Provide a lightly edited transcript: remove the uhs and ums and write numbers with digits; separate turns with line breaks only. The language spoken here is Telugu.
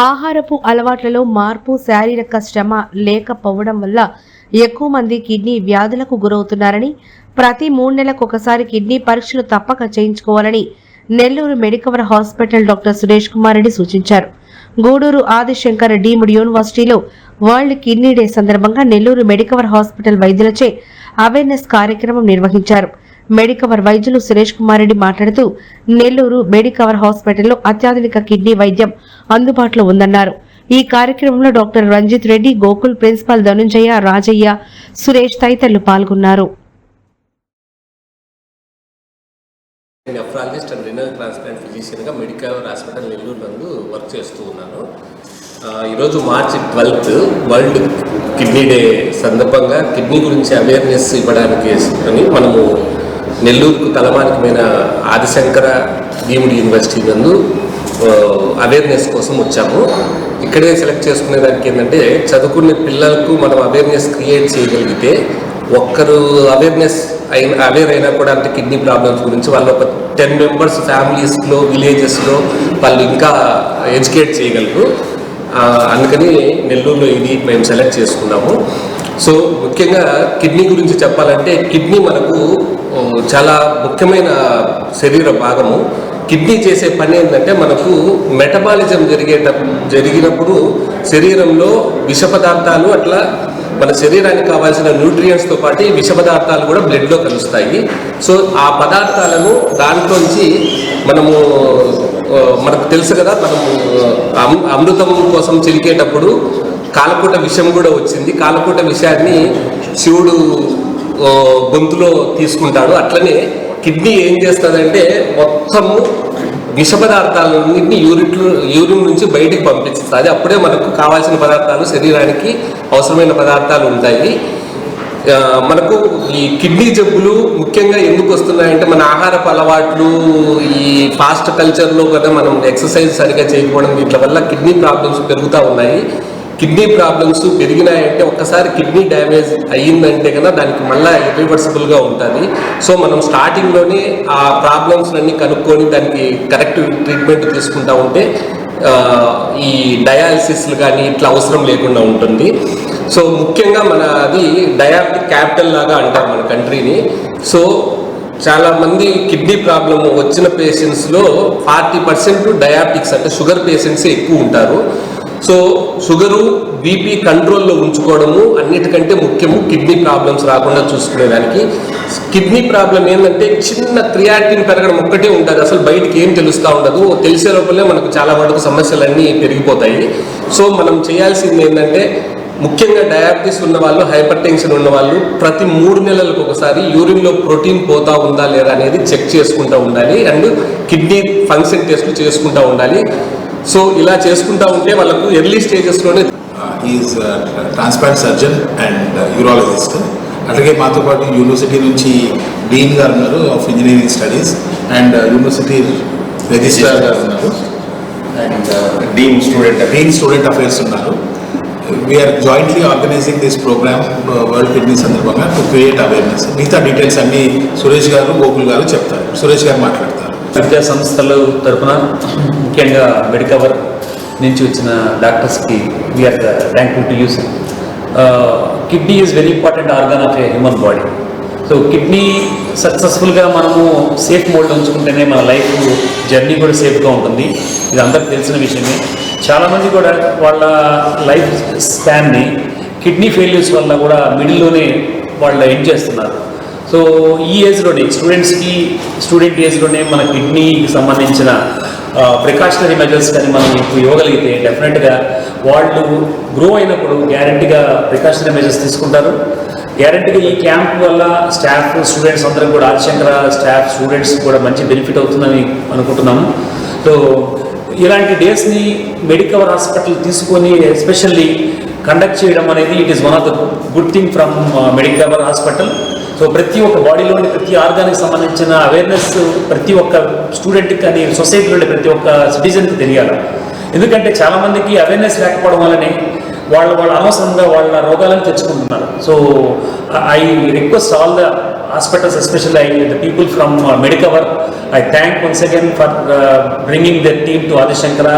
ఆహారపు అలవాట్లలో మార్పు, శారీరక శ్రమ లేకపోవడం వల్ల ఎక్కువ మంది కిడ్నీ వ్యాధులకు గురవుతున్నారని, ప్రతి 3 నెలలకు ఒకసారి కిడ్నీ పరీక్షలు తప్పక చేయించుకోవాలని Nellore Medicover hospital doctor Suresh Kumar Reddy సూచించారు. గూడూరు ఆదిశంకర్ డీమ్డ్ యూనివర్సిటీలో వరల్డ్ కిడ్నీ డే సందర్భంగా నెల్లూరు మెడికవర్ హాస్పిటల్ వైద్యులచే అవేర్నెస్ కార్యక్రమం నిర్వహించారు. మెడికవర్ వైద్యులు సురేష్ కుమార్ రెడ్డి మాట్లాడుతూ, నెల్లూరు మెడికవర్ హాస్పిటల్లో అత్యాధునిక కిడ్నీ వైద్యం అందుబాటులో ఉందన్నారు. ఈ కార్యక్రమంలో డాక్టర్ రంజిత్ రెడ్డి, గోకుల్ ప్రిన్సిపల్ ధనుంజయ, రాజయ్య, సురేష్ తదితరులు పాల్గొన్నారు.
నెఫ్రాలజిస్ట్ అండ్ రినల్ ట్రాన్స్ప్లాంట్ ఫిజిషియన్గా మెడికవర్ హాస్పిటల్ నెల్లూరు నందు వర్క్ చేస్తూ ఉన్నాను. ఈరోజు మార్చి 12 వరల్డ్ కిడ్నీ డే సందర్భంగా కిడ్నీ గురించి అవేర్నెస్ ఇవ్వడానికి అని మనము నెల్లూరుకు తలమానికమైన ఆదిశంకర డీమ్డ్ యూనివర్సిటీ నందు అవేర్నెస్ కోసం వచ్చాము. ఇక్కడే సెలెక్ట్ చేసుకునే దానికి ఏంటంటే, చదువుకునే పిల్లలకు మనం అవేర్నెస్ క్రియేట్ చేయగలిగితే, ఒక్కరు అవేర్ అయినా కూడా అంటే కిడ్నీ ప్రాబ్లమ్స్ గురించి వాళ్ళు ఒక 10 మెంబర్స్ ఫ్యామిలీస్లో, విలేజెస్లో వాళ్ళు ఇంకా ఎడ్యుకేట్ చేయగలరు. అందుకని నెల్లూరులో ఇది మేము సెలెక్ట్ చేసుకున్నాము. సో ముఖ్యంగా కిడ్నీ గురించి చెప్పాలంటే, కిడ్నీ మనకు చాలా ముఖ్యమైన శరీర భాగము. కిడ్నీ చేసే పని ఏంటంటే, మనకు మెటబాలిజం జరిగినప్పుడు శరీరంలో విష పదార్థాలు, అట్లా మన శరీరానికి కావాల్సిన న్యూట్రియంట్స్తో పాటు విష పదార్థాలు కూడా బ్లడ్లో కలుస్తాయి. సో ఆ పదార్థాలను దాంట్లోంచి మనకు తెలుసు కదా, మనము అమృతం కోసం చిలికేటప్పుడు కాలకూట విషం కూడా వచ్చింది. కాలకూట విషయాన్ని శివుడు గొంతులో తీసుకుంటాడు. అట్లనే కిడ్నీ ఏం చేస్తుందంటే, మొత్తము విష పదార్థాలన్నింటినీ యూరిన్ నుంచి బయటికి పంపిస్తుంది. అప్పుడే మనకు కావాల్సిన పదార్థాలు, శరీరానికి అవసరమైన పదార్థాలు ఉంటాయి. మనకు ఈ కిడ్నీ జబ్బులు ముఖ్యంగా ఎందుకు వస్తున్నాయంటే, మన ఆహారపు అలవాట్లు, ఈ ఫాస్ట్ కల్చర్లో కదా మనం ఎక్సర్సైజ్ సరిగా చేయకపోవడం, వీటి వల్ల కిడ్నీ ప్రాబ్లమ్స్ పెరుగుతూ ఉన్నాయి. కిడ్నీ ప్రాబ్లమ్స్ పెరిగినాయంటే, ఒక్కసారి కిడ్నీ డ్యామేజ్ అయ్యిందంటే కనుక దానికి మళ్ళీ ఇర్రివర్సిబుల్గా ఉంటుంది. సో మనం స్టార్టింగ్లోనే ఆ ప్రాబ్లమ్స్ అన్నీ కనుక్కొని దానికి కరెక్ట్ ట్రీట్మెంట్ తీసుకుంటూ ఉంటే ఈ డయాలసిస్లు కానీ ఇట్లా అవసరం లేకుండా ఉంటుంది. సో ముఖ్యంగా అది డయాబెటిక్ క్యాపిటల్ లాగా అంటారు మన కంట్రీని. సో చాలామంది కిడ్నీ ప్రాబ్లమ్ వచ్చిన పేషెంట్స్లో 40% డయాబెటిక్స్ అంటే షుగర్ పేషెంట్స్ ఎక్కువ ఉంటారు. సో షుగరు, బీపీ కంట్రోల్లో ఉంచుకోవడము అన్నిటికంటే ముఖ్యము కిడ్నీ ప్రాబ్లమ్స్ రాకుండా చూసుకునేదానికి. కిడ్నీ ప్రాబ్లం ఏంటంటే, చిన్న క్రియాటిన్ పెరగడం ఒక్కటే ఉంటుంది, అసలు బయటికి ఏం తెలుస్తూ ఉండదు. తెలిసే లోపలే మనకు చాలా మటుకు సమస్యలన్నీ పెరిగిపోతాయి. సో మనం చేయాల్సింది ఏంటంటే, ముఖ్యంగా డయాబెటీస్ ఉన్నవాళ్ళు, హైపర్ టెన్షన్ ఉన్నవాళ్ళు ప్రతి 3 నెలలకు ఒకసారి యూరిన్లో ప్రోటీన్ పోతా ఉందా లేదా అనేది చెక్ చేసుకుంటూ ఉండాలి. అండ్ కిడ్నీ ఫంక్షన్ టెస్ట్లు చేసుకుంటూ ఉండాలి. సో ఇలా చేసుకుంటూ ఉంటే వాళ్ళకు ఎర్లీ స్టేజెస్లోనే.
Is transplant surgeon and urologist. అలాగే మాతో పాటు యూనివర్సిటీ నుంచి డీన్ గారు ఉన్నారు of engineering studies, and university registrar గారు ఉన్నారు, అండ్ డీన్ స్టూడెంట్ అఫైర్స్ ఉన్నారు. We are jointly organizing this program world kidney సందర్భంగా టు క్రియేట్ అవేర్నెస్. మిగతా డీటెయిల్స్ అన్ని సురేష్ గారు, గోకుల్ గారు చెప్తారు. సురేష్ గారు మాట్లాడతారు.
విద్యా సంస్థల తరఫున ముఖ్యంగా మెడికవర్ నుంచి వచ్చిన డాక్టర్స్కి we are thankful to us. Kidney is very important organ of a human body. So kidney సక్సెస్ఫుల్గా మనము సేఫ్ మోడ్లో ఉంచుకుంటేనే మన లైఫ్ జర్నీ కూడా సేఫ్గా ఉంటుంది. ఇది అందరికీ తెలిసిన విషయమే. చాలామంది కూడా వాళ్ళ లైఫ్ స్పాన్ని కిడ్నీ ఫెయిల్యూర్స్ వల్ల కూడా మిడిల్లోనే వాళ్ళు ఎండ్ చేస్తున్నారు. సో ఈ ఏజ్లోనే స్టూడెంట్ ఏజ్లోనే మన కిడ్నీకి సంబంధించిన ప్రికాషనరీ మెజర్స్ కానీ మనం ఇప్పుడు ఇవ్వగలిగితే డెఫినెట్గా వాళ్ళు గ్రో అయినప్పుడు గ్యారంటీగా ప్రికాషనరీ మెజర్స్ తీసుకుంటారు. గ్యారంటీగా ఈ క్యాంప్ వల్ల స్టాఫ్, స్టూడెంట్స్ అందరం కూడా, ఆదిశంకర స్టాఫ్, స్టూడెంట్స్ కూడా మంచి బెనిఫిట్ అవుతుందని అనుకుంటున్నాము. సో ఇలాంటి డేస్ని మెడికవర్ హాస్పిటల్ తీసుకొని ఎస్పెషల్లీ కండక్ట్ చేయడం అనేది it is one of the good thing from Medicover hospital. So ప్రతి ఒక్క బాడీలోని ప్రతి ఆర్గానికి సంబంధించిన అవేర్నెస్ ప్రతి ఒక్క స్టూడెంట్కి కానీ సొసైటీలోని ప్రతి ఒక్క సిటిజన్కి తెలియాలి. ఎందుకంటే చాలామందికి అవేర్నెస్ లేకపోవడం వల్లనే వాళ్ళు అనవసరంగా వాళ్ళ రోగాలను తెచ్చుకుంటున్నారు. So I request all the hospitals, especially the people from Medicover. I thank once again for bringing their team to Adishankara.